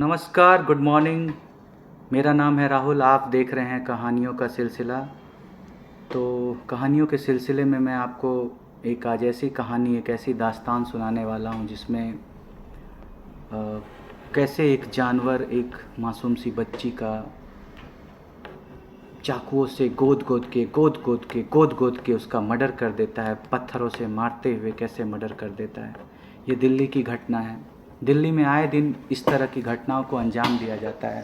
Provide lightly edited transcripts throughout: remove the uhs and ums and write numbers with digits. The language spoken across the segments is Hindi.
नमस्कार, गुड मॉर्निंग। मेरा नाम है राहुल। आप देख रहे हैं कहानियों का सिलसिला। तो कहानियों के सिलसिले में मैं आपको एक आज ऐसी कहानी, एक ऐसी दास्तान सुनाने वाला हूँ जिसमें कैसे एक जानवर एक मासूम सी बच्ची का चाकुओं से गोद गोद के उसका मर्डर कर देता है। पत्थरों से मारते हुए कैसे मर्डर कर देता है। ये दिल्ली की घटना है। दिल्ली में आए दिन इस तरह की घटनाओं को अंजाम दिया जाता है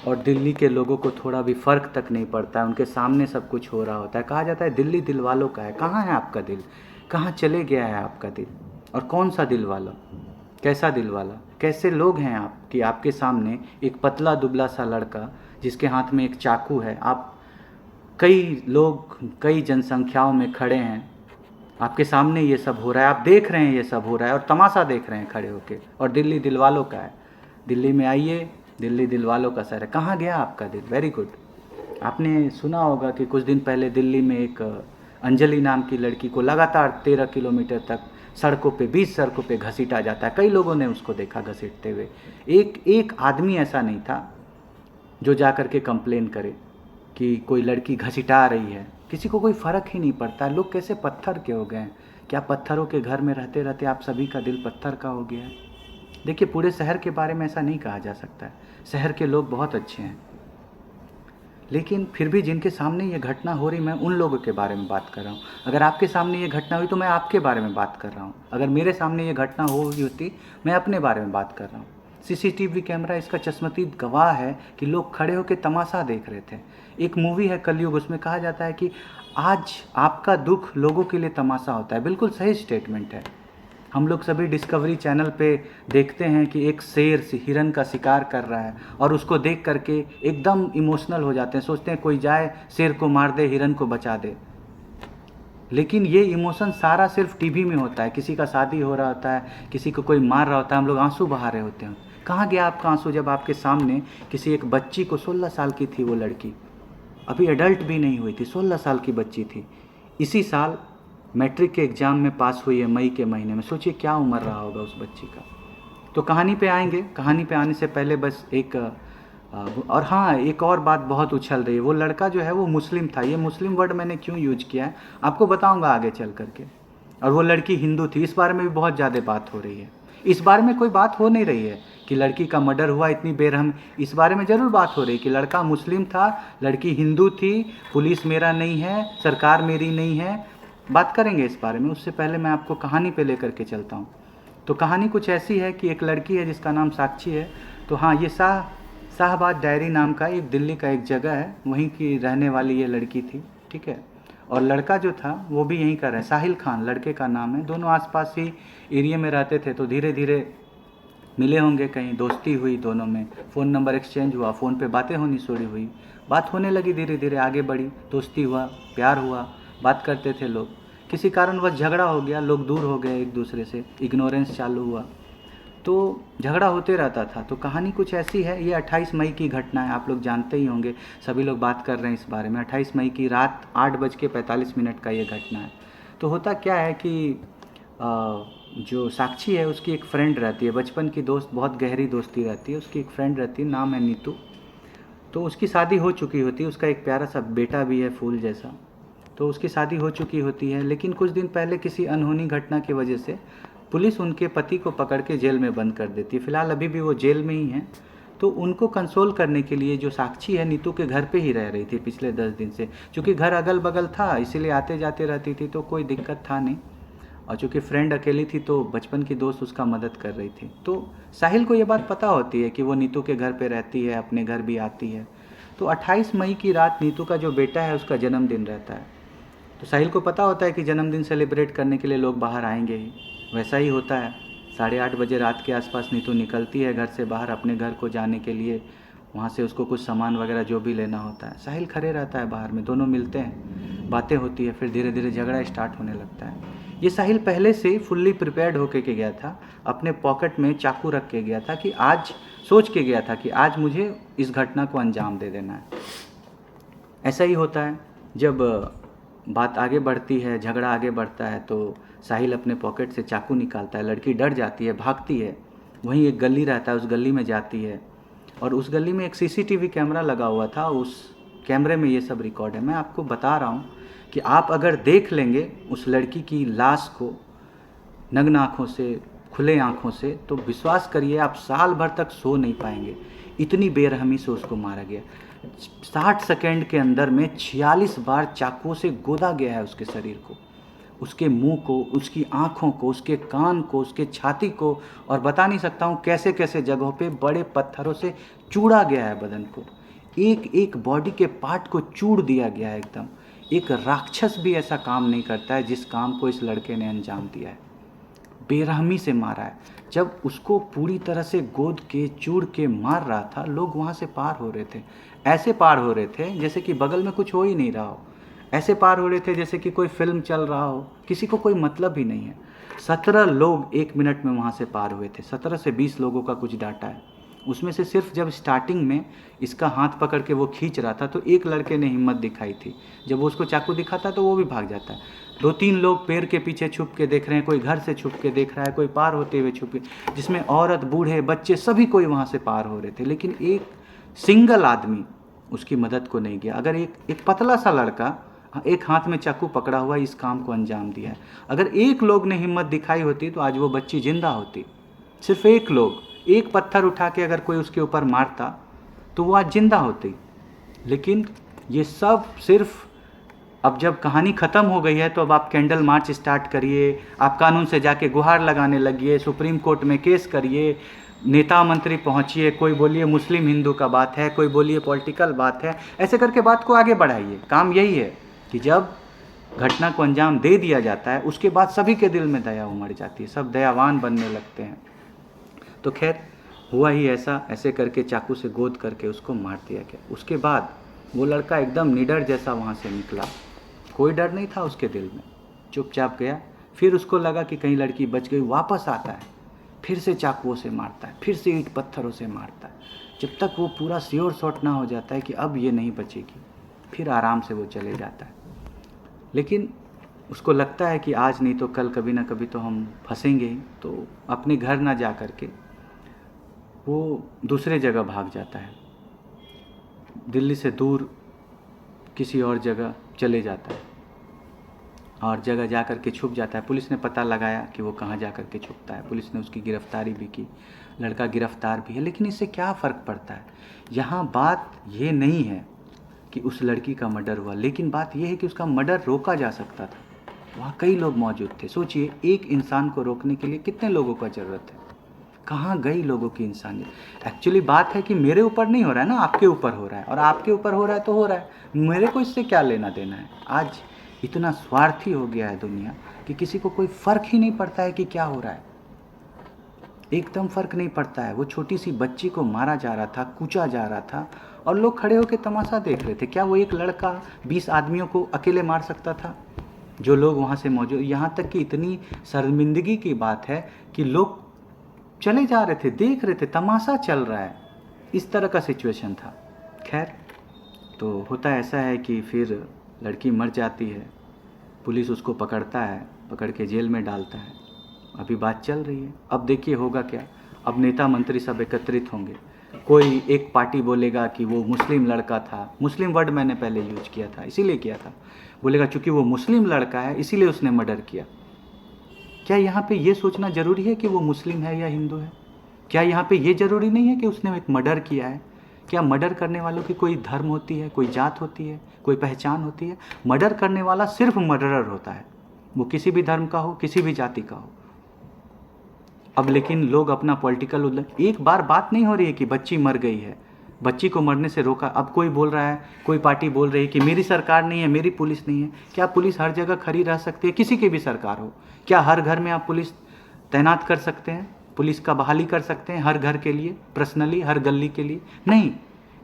और दिल्ली के लोगों को थोड़ा भी फ़र्क तक नहीं पड़ता है। उनके सामने सब कुछ हो रहा होता है। कहा जाता है दिल्ली दिल वालों का है। कहाँ है आपका दिल? कहाँ चले गया है आपका दिल? और कौन सा दिल वाला? कैसा दिल वाला? कैसे लोग हैं आप कि आपके सामने एक पतला दुबला सा लड़का जिसके हाथ में एक चाकू है, आप कई लोग कई जनसंख्याओं में खड़े हैं, आपके सामने ये सब हो रहा है, आप देख रहे हैं ये सब हो रहा है और तमाशा देख रहे हैं खड़े होके। और दिल्ली दिल वालों का है। दिल्ली में आइए, दिल्ली दिल वालों का शहर है। कहाँ गया आपका दिल? Very good. आपने सुना होगा कि कुछ दिन पहले दिल्ली में एक अंजलि नाम की लड़की को लगातार 13 किलोमीटर तक सड़कों पे 20 सड़कों पे घसीटा जाता है। कई लोगों ने उसको देखा घसीटते हुए। एक एक आदमी ऐसा नहीं था जो जा कर के कंप्लेन करे कि कोई लड़की घसीटा रही है। किसी को कोई फ़र्क ही नहीं पड़ता। लोग कैसे पत्थर के हो गए हैं। क्या पत्थरों के घर में रहते रहते आप सभी का दिल पत्थर का हो गया है? देखिए, पूरे शहर के बारे में ऐसा नहीं कहा जा सकता है। शहर के लोग बहुत अच्छे हैं, लेकिन फिर भी जिनके सामने ये घटना हो रही, मैं उन लोगों के बारे में बात कर रहा हूँ। अगर आपके सामने ये घटना हुई तो मैं आपके बारे में बात कर रहा हूँ। अगर मेरे सामने ये घटना हो रही होती, मैं अपने बारे में बात कर रहा हूँ। सीसीटीवी कैमरा इसका चश्मदीद गवाह है कि लोग खड़े होकर तमाशा देख रहे थे। एक मूवी है कलयुग, उसमें कहा जाता है कि आज आपका दुख लोगों के लिए तमाशा होता है। बिल्कुल सही स्टेटमेंट है। हम लोग सभी डिस्कवरी चैनल पे देखते हैं कि एक शेर हिरन का शिकार कर रहा है और उसको देख करके एकदम इमोशनल हो जाते हैं, सोचते हैं कोई जाए शेर को मार दे, हिरन को बचा दे। लेकिन ये इमोशन सारा सिर्फ टीवी में होता है। किसी का शादी हो रहा होता है, किसी को कोई मार रहा होता है, हम लोग आंसू बहा रहे होते हैं। कहाँ गया आपका आंसू जब आपके सामने किसी एक बच्ची को, 16 साल की थी वो लड़की, अभी एडल्ट भी नहीं हुई थी, 16 साल की बच्ची थी, इसी साल मैट्रिक के एग्ज़ाम में पास हुई है मई के महीने में। सोचिए क्या उम्र रहा होगा उस बच्ची का। तो कहानी पे आएंगे। कहानी पे आने से पहले बस एक और हाँ, एक और बात बहुत उछल रही है। वो लड़का जो है वो मुस्लिम था। ये मुस्लिम वर्ड मैंने क्यों यूज किया है आपको बताऊंगा आगे चल करके। और वो लड़की हिंदू थी। इस बारे में भी बहुत ज़्यादा बात हो रही है। इस बारे में कोई बात हो नहीं रही है कि लड़की का मर्डर हुआ इतनी बेरहम। इस बारे में ज़रूर बात हो रही है कि लड़का मुस्लिम था, लड़की हिंदू थी, पुलिस मेरा नहीं है, सरकार मेरी नहीं है। बात करेंगे इस बारे में। उससे पहले मैं आपको कहानी पे लेकर के चलता हूँ। तो कहानी कुछ ऐसी है कि एक लड़की है जिसका नाम साक्षी है। तो हाँ, ये शाहबाद डायरी नाम का एक दिल्ली का एक जगह है, वहीं की रहने वाली ये लड़की थी। ठीक है। और लड़का जो था वो भी यहीं का है, साहिल खान लड़के का नाम है। दोनों आसपास ही एरिया में रहते थे। तो धीरे धीरे मिले होंगे, कहीं दोस्ती हुई दोनों में, फ़ोन नंबर एक्सचेंज हुआ, फ़ोन पे बातें होनी शुरू हुई, बात होने लगी, धीरे धीरे आगे बढ़ी, दोस्ती हुआ, प्यार हुआ, बात करते थे लोग। किसी कारणवश झगड़ा हो गया, लोग दूर हो गए एक दूसरे से, इग्नोरेंस चालू हुआ। तो झगड़ा होते रहता था। तो कहानी कुछ ऐसी है। ये 28 मई की घटना है, आप लोग जानते ही होंगे, सभी लोग बात कर रहे हैं इस बारे में। 28 मई की रात 8:45 का ये घटना है। तो होता क्या है कि जो साक्षी है उसकी एक फ्रेंड रहती है, बचपन की दोस्त, बहुत गहरी दोस्ती रहती है। उसकी एक फ्रेंड रहती है, नाम है नीतू। तो उसकी शादी हो चुकी होती है, उसका एक प्यारा सा बेटा भी है फूल जैसा। तो उसकी शादी हो चुकी होती है, लेकिन कुछ दिन पहले किसी अनहोनी घटना की वजह से पुलिस उनके पति को पकड़ के जेल में बंद कर देती है। फ़िलहाल अभी भी वो जेल में ही हैं। तो उनको कंसोल करने के लिए जो साक्षी है नीतू के घर पे ही रह रही थी पिछले 10 दिन से। चूँकि घर अगल बगल था इसीलिए आते जाते रहती थी, तो कोई दिक्कत था नहीं। और चूँकि फ्रेंड अकेली थी तो बचपन की दोस्त उसका मदद कर रही थी। तो साहिल को ये बात पता होती है कि वो नीतू के घर पे रहती है, अपने घर भी आती है। तो 28 मई की रात नीतू का जो बेटा है उसका जन्मदिन रहता है। तो साहिल को पता होता है कि जन्मदिन सेलिब्रेट करने के लिए लोग बाहर आएंगे ही। वैसा ही होता है। 8:30 बजे रात के आसपास नीतू निकलती है घर से बाहर अपने घर को जाने के लिए। वहाँ से उसको कुछ सामान वगैरह जो भी लेना होता है। साहिल खड़े रहता है बाहर में, दोनों मिलते हैं, बातें होती है, फिर धीरे धीरे झगड़ा स्टार्ट होने लगता है। ये साहिल पहले से फुल्ली प्रिपेयर्ड होके के गया था, अपने पॉकेट में चाकू रख के गया था कि आज, सोच के गया था कि आज मुझे इस घटना को अंजाम दे देना है। ऐसा ही होता है, जब बात आगे बढ़ती है, झगड़ा आगे बढ़ता है, तो साहिल अपने पॉकेट से चाकू निकालता है। लड़की डर जाती है, भागती है। वहीं एक गली रहता है, उस गली में जाती है। और उस गली में एक सीसीटीवी कैमरा लगा हुआ था, उस कैमरे में ये सब रिकॉर्ड है। मैं आपको बता रहा हूँ कि आप अगर देख लेंगे उस लड़की की लाश को नग्न आँखों से, खुले आँखों से, तो विश्वास करिए आप साल भर तक सो नहीं पाएंगे। इतनी बेरहमी से उसको मारा गया। 60 सेकेंड के अंदर में 46 बार चाकुओं से गोदा गया है उसके शरीर को, उसके मुंह को, उसकी आँखों को, उसके कान को, उसके छाती को, और बता नहीं सकता हूँ कैसे कैसे जगहों पे बड़े पत्थरों से चूड़ा गया है बदन को। एक एक बॉडी के पार्ट को चूड़ दिया गया है एकदम। एक राक्षस भी ऐसा काम नहीं करता है जिस काम को इस लड़के ने अंजाम दिया है। बेरहमी से मारा है। जब उसको पूरी तरह से गोद के चूड़ के मार रहा था, लोग वहाँ से पार हो रहे थे। ऐसे पार हो रहे थे जैसे कि बगल में कुछ हो ही नहीं रहा हो। ऐसे पार हो रहे थे जैसे कि कोई फिल्म चल रहा हो, किसी को कोई मतलब ही नहीं है। 17 लोग 1 मिनट में वहाँ से पार हुए थे। 17 से 20 लोगों का कुछ डाटा है। उसमें से सिर्फ जब स्टार्टिंग में इसका हाथ पकड़ के वो खींच रहा था तो एक लड़के ने हिम्मत दिखाई थी। जब वो उसको चाकू दिखाता तो वो भी भाग जाता है। 2-3 लोग पेड़ के पीछे छुप के देख रहे हैं, कोई घर से छुप के देख रहा है, कोई पार होते हुए छुप के, जिसमें औरत, बूढ़े, बच्चे सभी कोई वहाँ से पार हो रहे थे। लेकिन एक सिंगल आदमी उसकी मदद को नहीं गया। अगर एक पतला सा लड़का एक हाथ में चाकू पकड़ा हुआ इस काम को अंजाम दिया है। अगर एक लोग ने हिम्मत दिखाई होती तो आज वो बच्ची जिंदा होती। सिर्फ एक लोग, एक पत्थर उठा के अगर कोई उसके ऊपर मारता तो वो आज जिंदा होती। लेकिन ये सब सिर्फ, अब जब कहानी ख़त्म हो गई है तो अब आप कैंडल मार्च स्टार्ट करिए, आप कानून से जाके गुहार लगाने लगिए, सुप्रीम कोर्ट में केस करिए, नेता मंत्री पहुंचिए, कोई बोलिए मुस्लिम हिंदू का बात है, कोई बोलिए पॉलिटिकल बात है, ऐसे करके बात को आगे बढ़ाइए। काम यही है कि जब घटना को अंजाम दे दिया जाता है उसके बाद सभी के दिल में दया उमड़ जाती है, सब दयावान बनने लगते हैं। तो खैर हुआ ही ऐसा, ऐसे करके चाकू से गोद करके उसको मार दिया गया। उसके बाद वो लड़का एकदम निडर जैसा वहाँ से निकला, कोई डर नहीं था उसके दिल में, चुपचाप गया। फिर उसको लगा कि कहीं लड़की बच गई, वापस आता है, फिर से चाकुओं से मारता है, फिर से ईंट पत्थरों से मारता है, जब तक वो पूरा श्योर शॉट ना हो जाता है कि अब ये नहीं बचेगी। फिर आराम से वो चले जाता है। लेकिन उसको लगता है कि आज नहीं तो कल कभी ना कभी तो हम फंसेंगे ही, तो अपने घर ना जा कर के वो दूसरे जगह भाग जाता है, दिल्ली से दूर किसी और जगह चले जाता है और जगह जा कर के छुप जाता है। पुलिस ने पता लगाया कि वो कहाँ जा कर के छुपता है, पुलिस ने उसकी गिरफ्तारी भी की, लड़का गिरफ्तार भी है। लेकिन इससे क्या फ़र्क पड़ता है? यहाँ बात ये नहीं है कि उस लड़की का मर्डर हुआ, लेकिन बात ये है कि उसका मर्डर रोका जा सकता था। वहाँ कई लोग मौजूद थे। सोचिए, एक इंसान को रोकने के लिए कितने लोगों का ज़रूरत है? कहाँ गई लोगों की इंसानियत? एक्चुअली बात है कि मेरे ऊपर नहीं हो रहा है ना, आपके ऊपर हो रहा है, और आपके ऊपर हो रहा है तो हो रहा है, मेरे को इससे क्या लेना देना है? आज इतना स्वार्थी हो गया है दुनिया कि किसी को कोई फ़र्क ही नहीं पड़ता है कि क्या हो रहा है। एकदम फ़र्क नहीं पड़ता है। वो छोटी सी बच्ची को मारा जा रहा था, कूचा जा रहा था, और लोग खड़े होकर तमाशा देख रहे थे। क्या वो एक लड़का 20 आदमियों को अकेले मार सकता था? जो लोग वहाँ से मौजूद, यहाँ तक कि इतनी शर्मिंदगी की बात है कि लोग चले जा रहे थे, देख रहे थे, तमाशा चल रहा है, इस तरह का सिचुएशन था। खैर, तो होता ऐसा है कि फिर लड़की मर जाती है, पुलिस उसको पकड़ता है, पकड़ के जेल में डालता है। अभी बात चल रही है। अब देखिए होगा क्या। अब नेता मंत्री सब एकत्रित होंगे, कोई एक पार्टी बोलेगा कि वो मुस्लिम लड़का था, मुस्लिम वर्ड मैंने पहले यूज किया था, इसीलिए किया था, बोलेगा चूँकि वो मुस्लिम लड़का है इसीलिए उसने मर्डर किया। क्या यहाँ पे ये सोचना ज़रूरी है कि वो मुस्लिम है या हिंदू है? क्या यहाँ पे ये ज़रूरी नहीं है कि उसने एक मर्डर किया है? क्या मर्डर करने वालों की कोई धर्म होती है, कोई जात होती है, कोई पहचान होती है? मर्डर करने वाला सिर्फ मर्डरर होता है, वो किसी भी धर्म का हो, किसी भी जाति का हो। अब लेकिन लोग अपना पॉलिटिकल, एक बार बात नहीं हो रही है कि बच्ची मर गई है, बच्ची को मरने से रोका। अब कोई बोल रहा है, कोई पार्टी बोल रही है कि मेरी सरकार नहीं है, मेरी पुलिस नहीं है। क्या पुलिस हर जगह खड़ी रह सकती है? किसी की भी सरकार हो, क्या हर घर में आप पुलिस तैनात कर सकते हैं? पुलिस का बहाली कर सकते हैं हर घर के लिए, पर्सनली, हर गली के लिए? नहीं।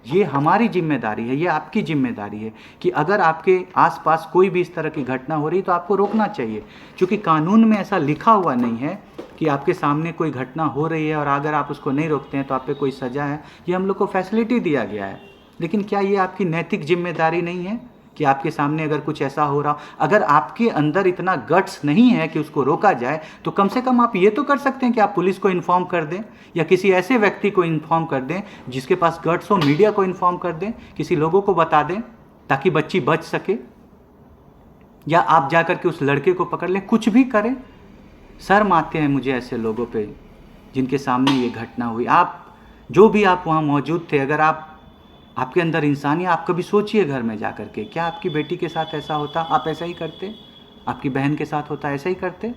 ये हमारी जिम्मेदारी है, ये आपकी जिम्मेदारी है कि अगर आपके आसपास कोई भी इस तरह की घटना हो रही तो आपको रोकना चाहिए। क्योंकि कानून में ऐसा लिखा हुआ नहीं है कि आपके सामने कोई घटना हो रही है और अगर आप उसको नहीं रोकते हैं तो आप पे कोई सज़ा है। ये हम लोग को फैसिलिटी दिया गया है, लेकिन क्या ये आपकी नैतिक जिम्मेदारी नहीं है कि आपके सामने अगर कुछ ऐसा हो रहा, अगर आपके अंदर इतना गट्स नहीं है कि उसको रोका जाए, तो कम से कम आप ये तो कर सकते हैं कि आप पुलिस को इन्फॉर्म कर दें या किसी ऐसे व्यक्ति को इन्फॉर्म कर दें जिसके पास गट्स हो, मीडिया को इन्फॉर्म कर दें, किसी लोगों को बता दें ताकि बच्ची बच सके, या आप जाकर के उस लड़के को पकड़ लें, कुछ भी करें। शर्म आते हैं मुझे ऐसे लोगों पे जिनके सामने ये घटना हुई। आप जो भी आप वहाँ मौजूद थे, अगर आपके अंदर इंसानियत, आप कभी सोचिए घर में जा कर के, क्या आपकी बेटी के साथ ऐसा होता, आप ऐसा ही करते? आपकी बहन के साथ होता, ऐसा ही करते?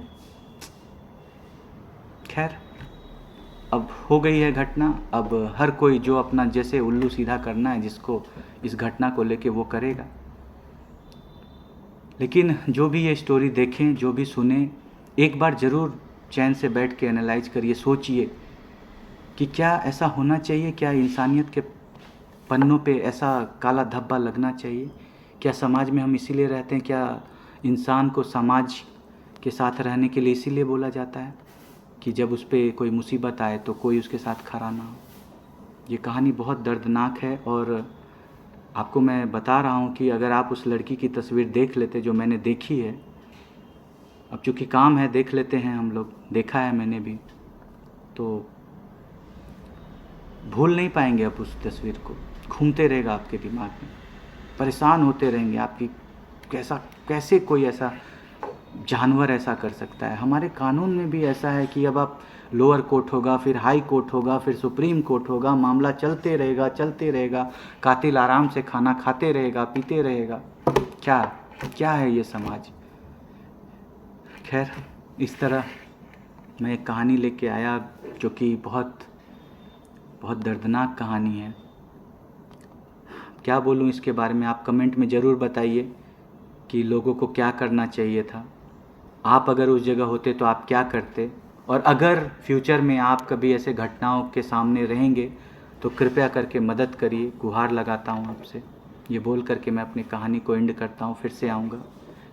खैर, अब हो गई है घटना, अब हर कोई जो अपना जैसे उल्लू सीधा करना है जिसको इस घटना को लेके वो करेगा। लेकिन जो भी ये स्टोरी देखें, जो भी सुने, एक बार ज़रूर चैन से बैठ के एनालाइज करिए, सोचिए कि क्या ऐसा होना चाहिए, क्या इंसानियत के पन्नों पे ऐसा काला धब्बा लगना चाहिए? क्या समाज में हम इसीलिए रहते हैं, क्या इंसान को समाज के साथ रहने के लिए इसीलिए बोला जाता है कि जब उस पर कोई मुसीबत आए तो कोई उसके साथ खड़ा ना हो? ये कहानी बहुत दर्दनाक है और आपको मैं बता रहा हूँ कि अगर आप उस लड़की की तस्वीर देख लेते जो मैंने देखी है, अब चूँकि काम है देख लेते हैं हम लोग, देखा है मैंने भी, तो भूल नहीं पाएंगे आप उस तस्वीर को, घूमते रहेगा आपके दिमाग में, परेशान होते रहेंगे आपकी, कैसे कोई ऐसा जानवर ऐसा कर सकता है। हमारे कानून में भी ऐसा है कि अब आप लोअर कोर्ट होगा, फिर हाई कोर्ट होगा, फिर सुप्रीम कोर्ट होगा, मामला चलते रहेगा, कातिल आराम से खाना खाते रहेगा, पीते रहेगा। क्या है ये समाज? खैर, इस तरह मैं एक कहानी लेके आया जो कि बहुत दर्दनाक कहानी है। क्या बोलूँ इसके बारे में, आप कमेंट में ज़रूर बताइए कि लोगों को क्या करना चाहिए था। आप अगर उस जगह होते तो आप क्या करते? और अगर फ्यूचर में आप कभी ऐसे घटनाओं के सामने रहेंगे तो कृपया करके मदद करिए, गुहार लगाता हूँ आपसे। ये बोल करके मैं अपनी कहानी को एंड करता हूँ, फिर से आऊँगा।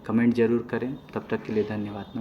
कमेंट ज़रूर करें, तब तक के लिए धन्यवाद।